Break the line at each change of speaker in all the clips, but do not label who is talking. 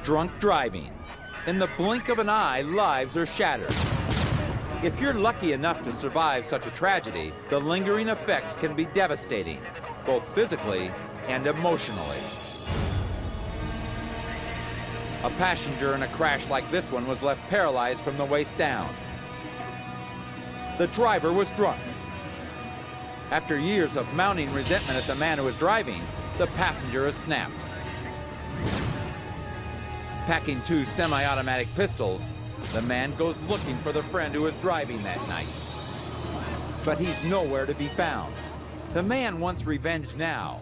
Drunk driving. In the blink of an eye, lives are shattered. If you're lucky enough to survive such a tragedy, the lingering effects can be devastating, both physically and emotionally. A passenger in a crash like this one was left paralyzed from the waist down. The driver was drunk. After years of mounting resentment at the man who was driving, the passenger is snapped. Packing 2 semi-automatic pistols, the man goes looking for the friend who was driving that night. But he's nowhere to be found. The man wants revenge now.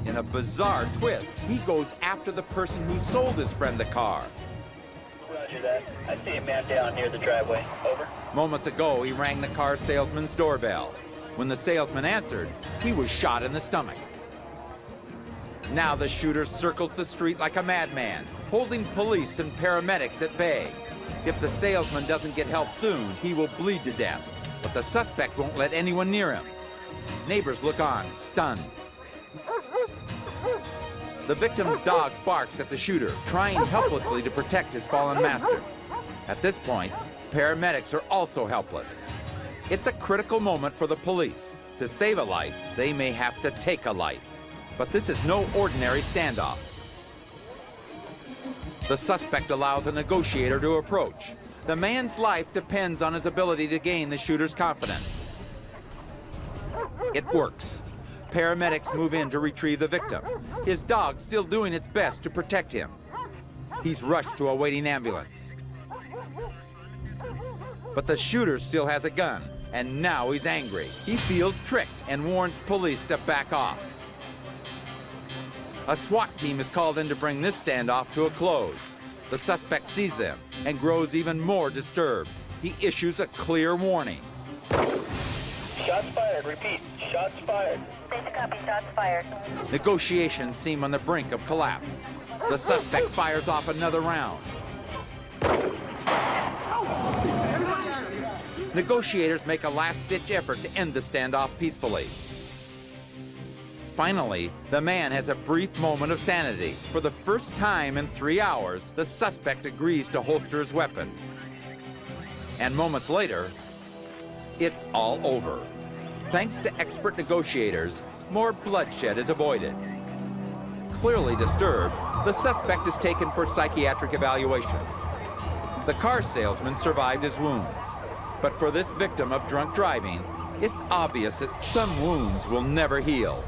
In a bizarre twist, he goes after the person who sold his friend the car.
Roger that. I see a man down near the driveway. Over.
Moments ago, he rang the car salesman's doorbell. When the salesman answered, he was shot in the stomach. Now the shooter circles the street like a madman, holding police and paramedics at bay. If the salesman doesn't get help soon, he will bleed to death. But the suspect won't let anyone near him. Neighbors look on, stunned. The victim's dog barks at the shooter, trying helplessly to protect his fallen master. At this point, paramedics are also helpless. It's a critical moment for the police. To save a life, they may have to take a life. But this is no ordinary standoff. The suspect allows a negotiator to approach. The man's life depends on his ability to gain the shooter's confidence. It works. Paramedics move in to retrieve the victim, his dog still doing its best to protect him. He's rushed to a waiting ambulance. But the shooter still has a gun, and now he's angry. He feels tricked and warns police to back off. A SWAT team is called in to bring this standoff to a close. The suspect sees them and grows even more disturbed. He issues a clear warning.
Shots fired. Repeat. Shots fired.
Basic copy. Shots fired.
Negotiations seem on the brink of collapse. The suspect fires off another round. Negotiators make a last-ditch effort to end the standoff peacefully. Finally, the man has a brief moment of sanity. For the first time in 3 hours, the suspect agrees to holster his weapon. And moments later, it's all over. Thanks to expert negotiators, more bloodshed is avoided. Clearly disturbed, the suspect is taken for psychiatric evaluation. The car salesman survived his wounds. But for this victim of drunk driving, it's obvious that some wounds will never heal.